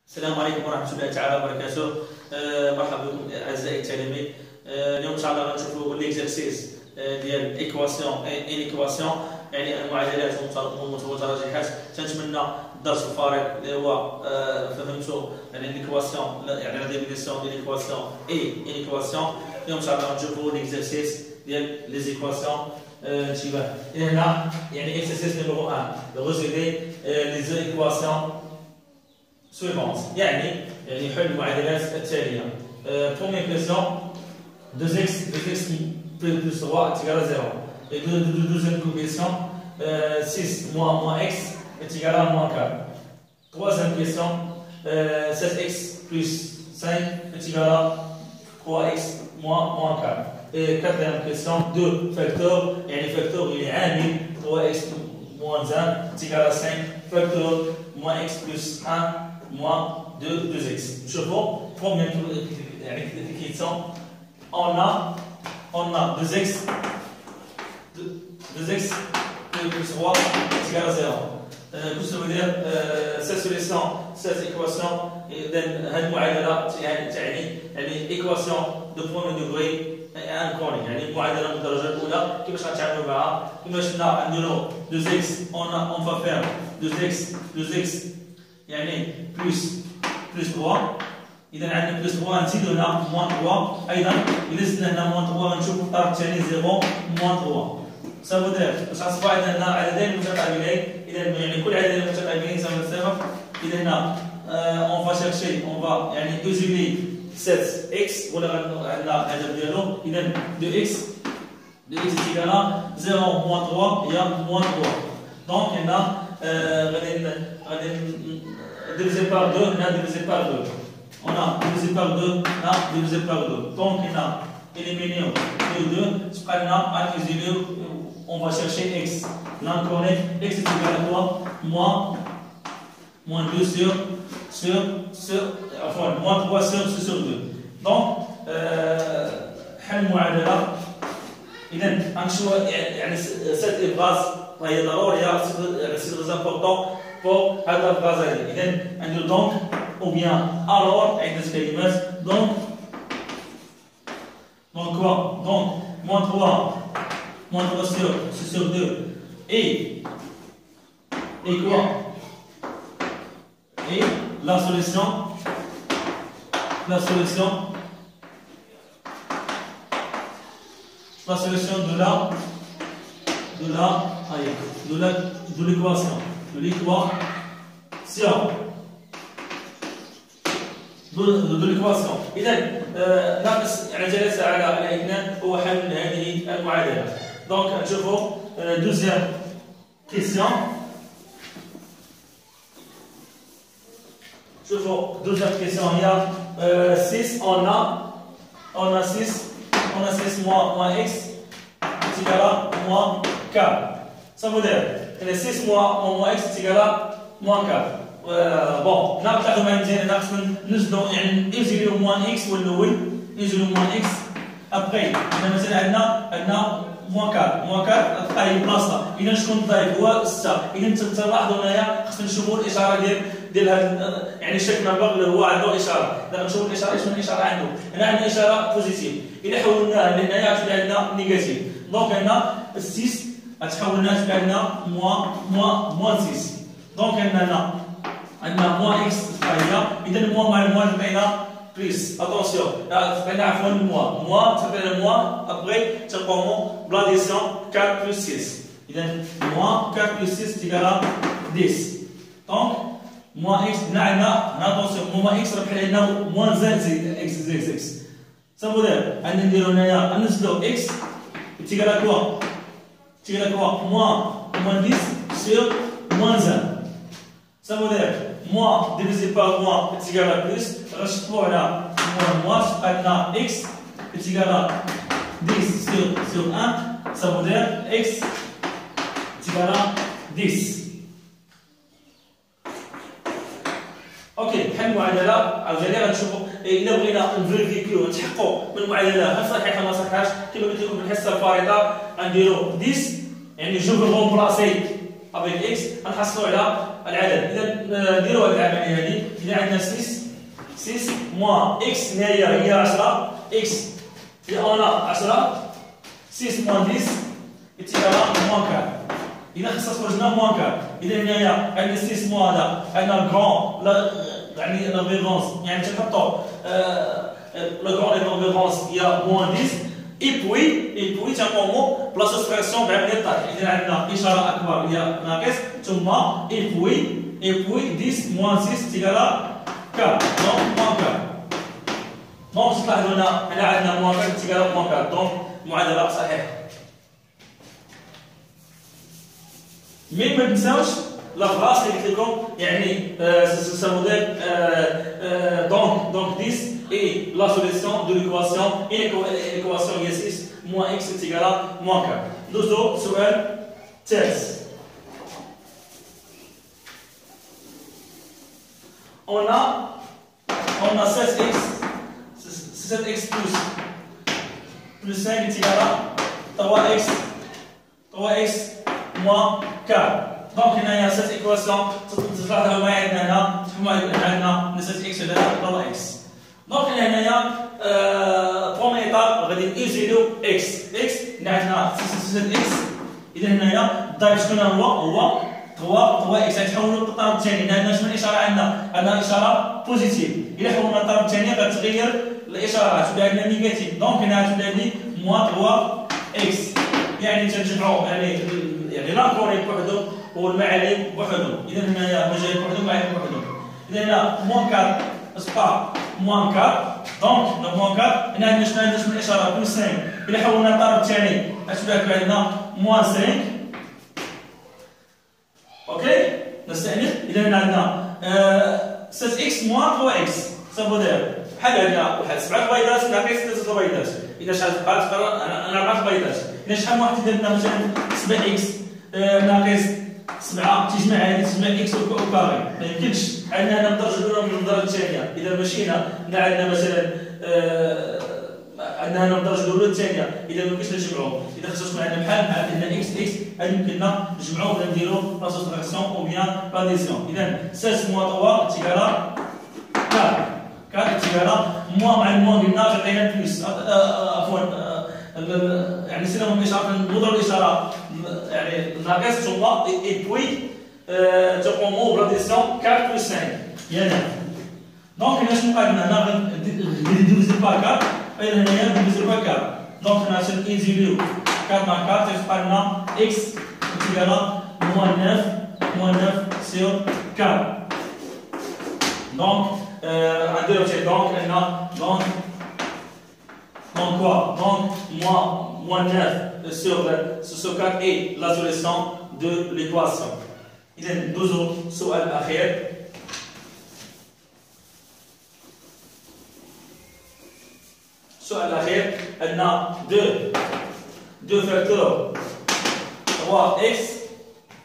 السلام عليكم ورحمة الله تعالى وبركاته. مرحبا بكم أعزائي التلاميذ. اليوم إن شاء الله غنشوفوا ليكزارسيس ديال إيكواسيون إنيكواسيون، يعني المعادلات والمتراجحات. تنتمنى الدرس الفارق اللي هو فهمتوا يعني ليكواسيون، يعني لا ديفينيسيون ديال ليكواسيون إي إنيكواسيون. اليوم إن شاء الله غنشوفوا ليكزارسيس ديال لي زيكواسيون. انتباه، هنا يعني إكسرسيس نيميرو 1 résoudre les équations suivantes، يعني حل المعادلات التالية. Première question, 2x plus 3 est égal à 0. Et deuxième question, 6 moins x est égal à moins 4. Troisième question, 7x plus 5 est égal à 3x moins 4. Et quatrième question, 2 facteurs, et le facteur il est عامل 3x moins 1 est égal à 5, facteur moins x plus 1 moins 2x. Je vois, première question, on a 2x plus 3 est égal à 0. Qu'est-ce que ça veut dire? Cette solution, cette équation, هذه المعادلة يعني équation de premier degré inconnue، يعني معادلة من الدرجة الأولى. كيفاش غنتعاملوا معها؟ كما شفنا عندنا 2x، on va faire 2x يعني plus 3. إذا عندنا plus 3 نزيدو هنا moins 3. أيضا إذا زدنا هنا moins 3 غنشوفو الطرف الثاني 0 moins 3. Ça veut dire باش غنصبحوا عندنا عددين متقابلين. إذا يعني كل عددين متقابلين يساوي صفر. إذا هنا on va chercher، on va يعني isoler 7x ولا عندنا الهدف ديالو. إذا 2x est égal à 0 moins 3 هي moins 3. Donc هنا غادي divisé par 2 هنا divisé par 2. On a divisé par 2 là divisé par 2. Donc on a éliminé 2 تبقى لنا à isoler. On va chercher x. Là on connaît x est égal à quoi? Moins 2 sur enfin moins 3 sur 2. Donc حل المعادلة. إذا غنشوفوا يعني cette phrase راهي ضرورية، c'est très important pour هذا الفراز هذه. إذا عندنا donc ou bien alors عندنا كلمات donc quoi? Donc moins 3 sur 2 et quoi? Et la solution de l'équation. De l'équation. إذا ناقص عجلة على الاثنان هو حل هذه المعادلة. دونك نشوفوا دوزيام كيسيون. شوفوا دوزيام كيسيون هي 6. on a 6 moins x est égal à moins 4. Ça veut dire que 6 moins x est égal à moins 4. بون ناقص ما مزيان ناقص نزلوا يعني يزيدوا موان اكس والاول يزيدوا موان اكس. ابري هنا مثلا عندنا موان 4 تلقى هي بلاصه. اذا شكون الضيف هو 6. اذا تلاحظوا هنايا خصنا نشوفوا الاشاره ديال هذا يعني الشكل المبلغ اللي هو عنده اشاره. اذا نشوفوا الاشاره شنو الاشاره عنده. هنا عندنا اشاره بوزيتيف، اذا حولناها لهنايا غتولي عندنا نيجاتيف. دونك هنا 6 غتحول لنا تولي عندنا موان 6. دونك عندنا موان اكس هي. اذا موان مع موان تبقى بليس. اتونسيون تبقى عفوا موان تبقى موان ابري تلقاو بلاديسيون 4 plus 6. اذا موان 4 plus 6 تيكالا 10. دونك موان اكس عندنا اتونسيون موان اكس ربح لنا موان زائد اكس. سامبو دير عندنا نديرو هنايا ننزلو اكس تيكالا كوا موان 10 sur moins 1. Ça veut dire moins divisé par moins est égal à plus. Rajouter là moins maintenant x est égal à 10 sur 1. Ça veut dire x est égal à 10. Ok, حل المعادلة عاوتاني غنشوفوا إلا بغينا نفيريفيكيو نتحققوا من المعادلة هل صحيحة ما صحيحاش. كما قلت لكم في الحصة الفارطة غنديرو 10 يعني جو فو رومبلاسي avec x غنحصلوا على العدد. اذا نديروا هذه العمليه هذه. اذا عندنا 6 موان اكس اللي هي 10 اكس اللي اون 10 6 موان 10 اتيكالا موان 4. اذا خصنا تخرج لنا موان 4. اذا هنايا عندنا 6 موان هذا عندنا كرون يعني لا فيرونس يعني تنحطوا le grand référence il y a moins 10 et puis تنقوموا بلا سوستراكسيون بعمليه الطرح. اذا عندنا اشاره اكبر هي ناقص ثم et puis 10 moins 6 تيكالا 4 donc moins 4. دونك تلاحظوا هنا عندنا moins 4 تيكالا moins 4 دونك معادله صحيحه. مي ما تنساوش لا فراس اللي قلت لكم يعني ça veut dire donc 10 et la solution de l'équation l'équation هي 6 moins x est égal à moins 4. ندوزو سؤال ثالث. on a 7x plus 5 est égal à 3x moins 4. دونك هنايا 7 ايكواسيون تلاحظوا معايا هنا عندنا نسبة اكس على ضرب اكس. دونك هنايا بروميير ايطاب غادي نيزيلو اكس عندنا 6 اكس. اذا هنايا الضرب شكون هو 3 اكس غنحولوا للطرف الثاني. عندنا شنو الاشاره عندنا اشاره بوزيتيف. الا حولنا للطرف الثاني غتغير الاشارات تولي عندنا نيجاتيف. دونك هنا تولي عندي موان 3 اكس يعني تنجمعوا يعني لاكوري بوحدو والمعالم بوحدهم. اذا هنايا مجال بوحدهم معالم بوحدهم. اذا هنا موان 4 اصبح موان 4 دونك موان 4 هنا عندنا شنو الاشاره بلس 5. الا حولنا الطرف الثاني غتولي عندنا موان 5. اوكي نستأنف. اذا هنا عندنا 6 اكس موان 3 اكس صافو داير بحال هنا واحد 7 بيضات ناقص 3 بيضات. اذا شحال بقات انا 4 بيضات. اذا شحال واحد درنا مثلا 7 اكس ناقص 7 تجمع هذه تجمع اكس وكاري ما يمكنش. عندنا هنا الدرجه الاولى من الدرجه الثانيه. اذا مشينا عندنا مثلا عندنا هنا الدرجه الاولى والثانيه. اذا ما يمكنش نجمعوهم. اذا خصنا تكون عندنا بحال هنا اكس هل يمكننا نجمعوه ولا نديرو لا سوستراكسيون او بيان لاديسيون. اذا 6 موان 3 تيكالا 4 تيكالا موان مع الموان قلنا تعطينا بلس عفوا يعني سينا من الاشاره نضرب الاشاره يعني ناقص ثم اي بوي تقوموا بلاديسيون 4 بلس 5 يعني. دونك هنا شنو قال لنا هنا ديفيزي با 4. اذا هنايا ديفيزي با 4 دونك هنا تنزيلو 4 مع 4 تيبقى لنا اكس تيكالا موان 9 سور 4. دونك نديرو شي دونك هنا دونك quoi? Donc, moins 9 sur 4 est la solution de l'équation. إذا ندوزو السؤال الأخير. السؤال الأخير عندنا 2 facteurs 3x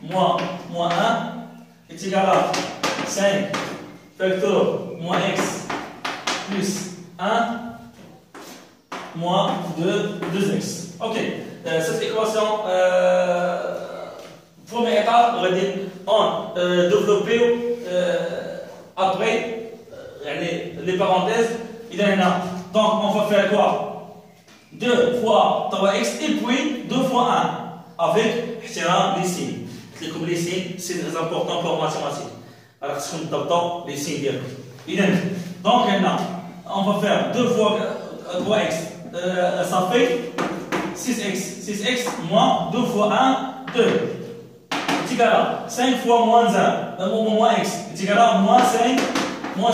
moins 1 est égal à 5 facteurs moins x plus 1 moins 2x. Ok, cette équation, première étape, on développer après les parenthèses. Donc on va faire quoi? 2 fois 3x et puis 2 fois 1 avec les signes. Comme les signes, c'est très important pour mathématiques. Alors, si on adopte les signes, donc on va faire 2 fois 3x. Ça fait 6x moins 2 fois 1, 2. C'est égal à 5 fois moins 1, moins x. C'est égal à moins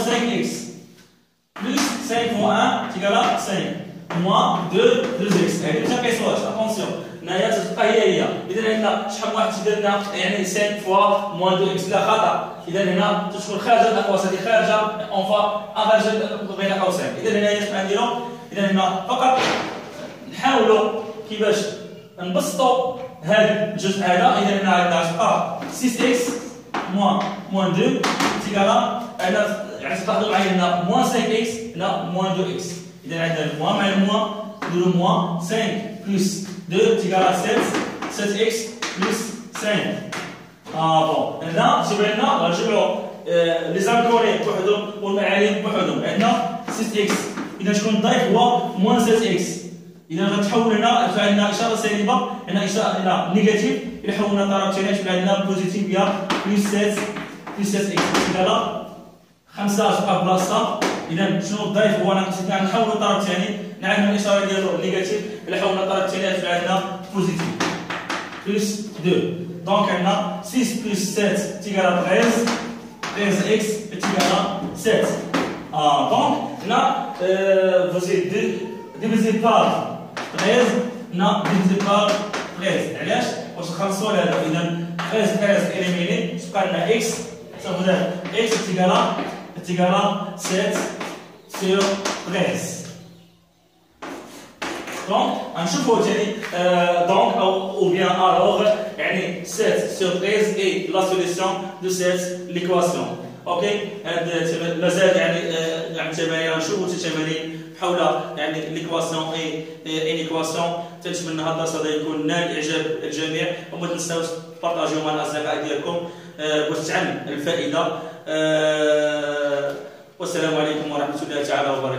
5x. Plus 5 fois 1, c'est égal à 5. Moins 2x. Attention. هنايا تبقى هي. إذا هنا شحال واحد تديرنا يعني 5 fois moins 2x لا خطأ. إذا هنا تكون خارجة الأقواس هذه خارجة on va arranger بين قوسين. إذا هنايا شنو نديرو؟ إذا هنا فقط نحاولوا كيفاش نبسطوا هذا الجزء هذا. إذا هنا عندنا تبقى 6x moins 2 تيكالا هنا يعني تلاحظوا معايا هنا moins 5x هنا moins 2x. إذا عندنا الموان مع الموان نديرو moins 5 plus 2 تيكالا 7x plus 5. بون هنا تيبان لنا غنجمعوا لي زانكوني بوحدهم والمعالم بوحدهم. عندنا 6 اكس، اذا شكون الضيف هو موان 7 اكس. اذا غتحول هنا عندنا اشاره سالبه، هنا اشاره نيجاتيف. الا حولنا الطرف الثاني تولي عندنا بوزيتيف هي بلس 7 اكس. اذا لا 5 تبقى بلاصتها. اذا شنو الضيف هو ناقص 2. نحولوا الطرف الثاني نعلموا الاشاره ديالو نيجاتيف. الا حولنا الطرف الثاني تولي عندنا بوزيتيف بلس 2. دونك عندنا 6 بلس 7 تيكالا 13 اكس تيكالا 7. دونك هنا vous êtes divisé par 13. هنا divisé par 13. علاش؟ واش نخلصوا هذا. اذا 13 اليميني تبقى لنا اكس. صافي اكس تيكالا 7 sur 13. دونك غنشوفوا ثاني دونك او بيان الوغ يعني 7 sur 13 اي لا سوليسيون دو سيت ليكواسيون. اوكي هاد مازال يعني التمارين غنشوفوا التمارين حول يعني ليكواسيون اي ليكواسيون. تنتمنى هذا الدرس هذا يكون نال اعجاب الجميع، وما تنساوش تبارطاجيو مع الاصدقاء ديالكم باش تعم الفائده. والسلام عليكم ورحمه الله تعالى وبركاته.